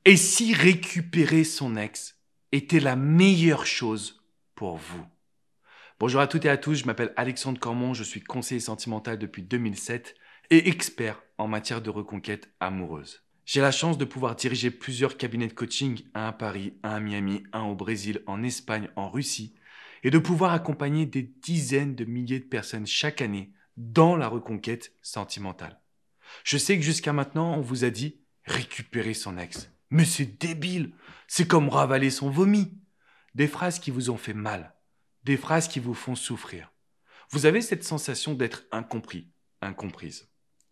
Et si récupérer son ex était la meilleure chose pour vous? Bonjour à toutes et à tous, je m'appelle Alexandre Cormon, je suis conseiller sentimental depuis 2007 et expert en matière de reconquête amoureuse. J'ai la chance de pouvoir diriger plusieurs cabinets de coaching, un à Paris, un à Miami, un au Brésil, en Espagne, en Russie, et de pouvoir accompagner des dizaines de milliers de personnes chaque année dans la reconquête sentimentale. Je sais que jusqu'à maintenant, on vous a dit récupérer son ex. Mais c'est débile, c'est comme ravaler son vomi. Des phrases qui vous ont fait mal, des phrases qui vous font souffrir. Vous avez cette sensation d'être incompris, incomprise.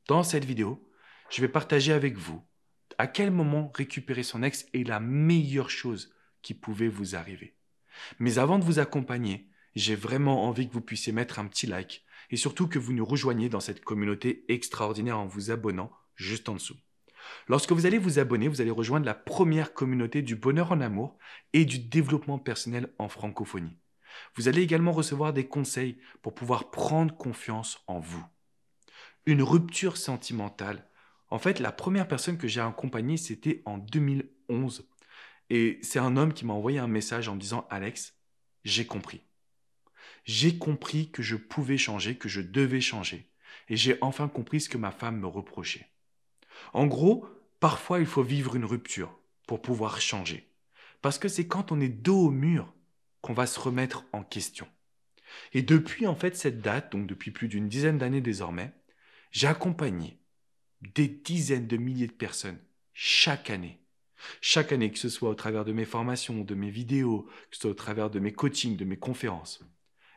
Dans cette vidéo, je vais partager avec vous à quel moment récupérer son ex est la meilleure chose qui pouvait vous arriver. Mais avant de vous accompagner, j'ai vraiment envie que vous puissiez mettre un petit like et surtout que vous nous rejoigniez dans cette communauté extraordinaire en vous abonnant juste en dessous. Lorsque vous allez vous abonner, vous allez rejoindre la première communauté du bonheur en amour et du développement personnel en francophonie. Vous allez également recevoir des conseils pour pouvoir prendre confiance en vous. Une rupture sentimentale. En fait, la première personne que j'ai accompagnée, c'était en 2011. Et c'est un homme qui m'a envoyé un message en me disant « Alex, j'ai compris. J'ai compris que je pouvais changer, que je devais changer. Et j'ai enfin compris ce que ma femme me reprochait. » En gros, parfois il faut vivre une rupture pour pouvoir changer. Parce que c'est quand on est dos au mur qu'on va se remettre en question. Et depuis en fait cette date, donc depuis plus d'une dizaine d'années désormais, j'ai accompagné des dizaines de milliers de personnes chaque année. Chaque année, que ce soit au travers de mes formations, de mes vidéos, que ce soit au travers de mes coachings, de mes conférences.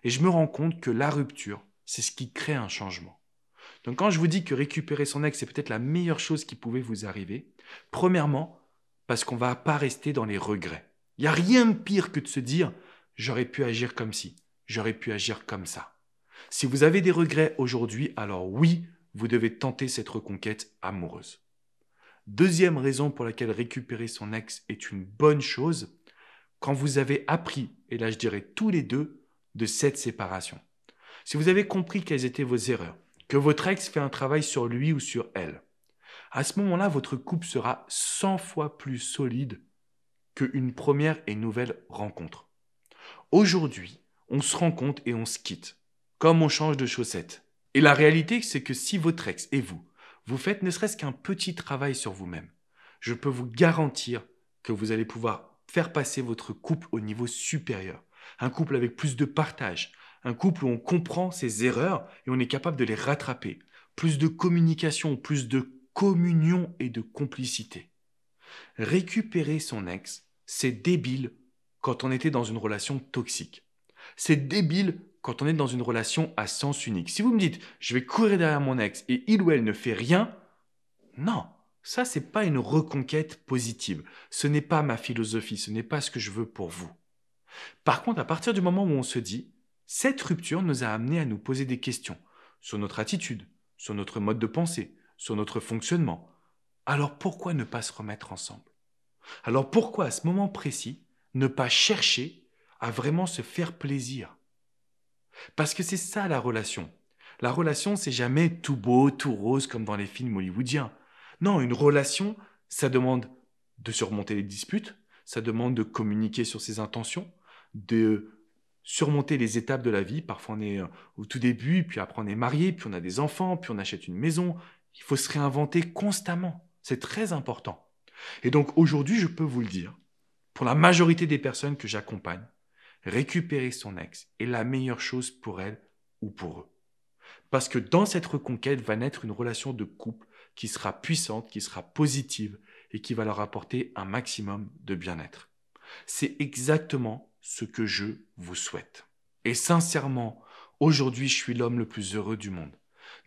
Et je me rends compte que la rupture, c'est ce qui crée un changement. Donc quand je vous dis que récupérer son ex, c'est peut-être la meilleure chose qui pouvait vous arriver, premièrement, parce qu'on ne va pas rester dans les regrets. Il n'y a rien de pire que de se dire « j'aurais pu agir comme ci, j'aurais pu agir comme ça ». Si vous avez des regrets aujourd'hui, alors oui, vous devez tenter cette reconquête amoureuse. Deuxième raison pour laquelle récupérer son ex est une bonne chose, quand vous avez appris, et là je dirais tous les deux, de cette séparation. Si vous avez compris quelles étaient vos erreurs, que votre ex fait un travail sur lui ou sur elle, à ce moment-là, votre couple sera 100 fois plus solide qu'une première et nouvelle rencontre. Aujourd'hui, on se rencontre et on se quitte, comme on change de chaussettes. Et la réalité, c'est que si votre ex et vous, vous faites ne serait-ce qu'un petit travail sur vous-même, je peux vous garantir que vous allez pouvoir faire passer votre couple au niveau supérieur. Un couple avec plus de partage, un couple où on comprend ses erreurs et on est capable de les rattraper. Plus de communication, plus de communion et de complicité. Récupérer son ex, c'est débile quand on était dans une relation toxique. C'est débile quand on est dans une relation à sens unique. Si vous me dites, je vais courir derrière mon ex et il ou elle ne fait rien, non, ça c'est pas une reconquête positive. Ce n'est pas ma philosophie, ce n'est pas ce que je veux pour vous. Par contre, à partir du moment où on se dit, cette rupture nous a amené à nous poser des questions sur notre attitude, sur notre mode de pensée, sur notre fonctionnement, alors pourquoi ne pas se remettre ensemble? Alors pourquoi à ce moment précis ne pas chercher à vraiment se faire plaisir? Parce que c'est ça la relation. La relation, c'est jamais tout beau, tout rose comme dans les films hollywoodiens. Non, une relation, ça demande de surmonter les disputes, ça demande de communiquer sur ses intentions, de surmonter les étapes de la vie. Parfois on est au tout début, puis après on est marié, puis on a des enfants, puis on achète une maison. Il faut se réinventer constamment. C'est très important. Et donc aujourd'hui, je peux vous le dire, pour la majorité des personnes que j'accompagne, récupérer son ex est la meilleure chose pour elle ou pour eux. Parce que dans cette reconquête va naître une relation de couple qui sera puissante, qui sera positive et qui va leur apporter un maximum de bien-être. C'est exactement ce que je vous souhaite. Et sincèrement, aujourd'hui, je suis l'homme le plus heureux du monde.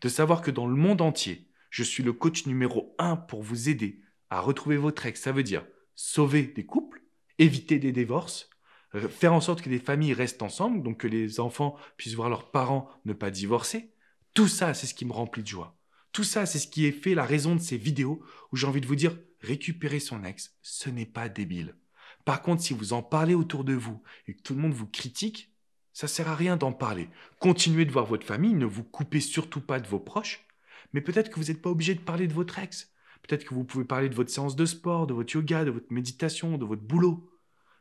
De savoir que dans le monde entier, je suis le coach numéro 1 pour vous aider à retrouver votre ex. Ça veut dire sauver des couples, éviter des divorces, faire en sorte que les familles restent ensemble, donc que les enfants puissent voir leurs parents ne pas divorcer. Tout ça, c'est ce qui me remplit de joie. Tout ça, c'est ce qui est fait la raison de ces vidéos où j'ai envie de vous dire, récupérer son ex, ce n'est pas débile. Par contre, si vous en parlez autour de vous et que tout le monde vous critique, ça sert à rien d'en parler. Continuez de voir votre famille, ne vous coupez surtout pas de vos proches, mais peut-être que vous n'êtes pas obligé de parler de votre ex. Peut-être que vous pouvez parler de votre séance de sport, de votre yoga, de votre méditation, de votre boulot,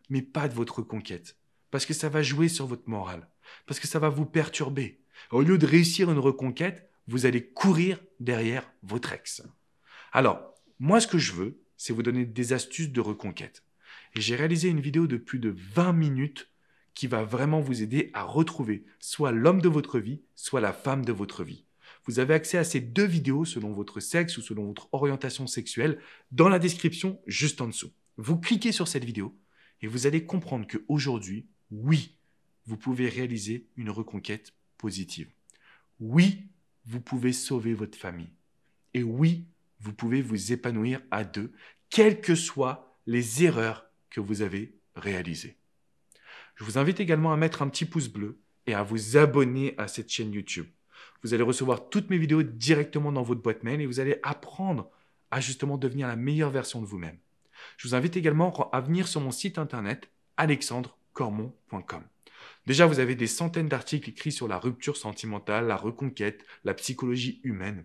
mais pas de votre reconquête. Parce que ça va jouer sur votre morale, parce que ça va vous perturber. Au lieu de réussir une reconquête, vous allez courir derrière votre ex. Alors, moi ce que je veux, c'est vous donner des astuces de reconquête. Et j'ai réalisé une vidéo de plus de 20 minutes qui va vraiment vous aider à retrouver soit l'homme de votre vie, soit la femme de votre vie. Vous avez accès à ces 2 vidéos selon votre sexe ou selon votre orientation sexuelle dans la description juste en dessous. Vous cliquez sur cette vidéo et vous allez comprendre qu'aujourd'hui, oui, vous pouvez réaliser une reconquête positive. Oui, vous pouvez sauver votre famille. Et oui, vous pouvez vous épanouir à 2, quelles que soient les erreurs que vous avez réalisées. Je vous invite également à mettre un petit pouce bleu et à vous abonner à cette chaîne YouTube. Vous allez recevoir toutes mes vidéos directement dans votre boîte mail et vous allez apprendre à justement devenir la meilleure version de vous-même. Je vous invite également à venir sur mon site internet alexandrecormon.com. Déjà, vous avez des centaines d'articles écrits sur la rupture sentimentale, la reconquête, la psychologie humaine.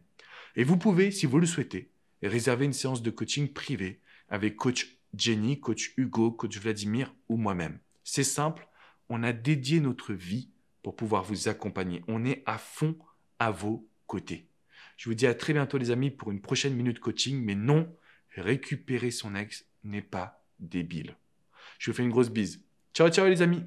Et vous pouvez, si vous le souhaitez, réserver une séance de coaching privée avec coach Jenny, coach Hugo, coach Vladimir ou moi-même. C'est simple, on a dédié notre vie pour pouvoir vous accompagner. On est à fond à vos côtés. Je vous dis à très bientôt les amis pour une prochaine minute coaching, mais non, récupérer son ex n'est pas débile. Je vous fais une grosse bise. Ciao, ciao les amis!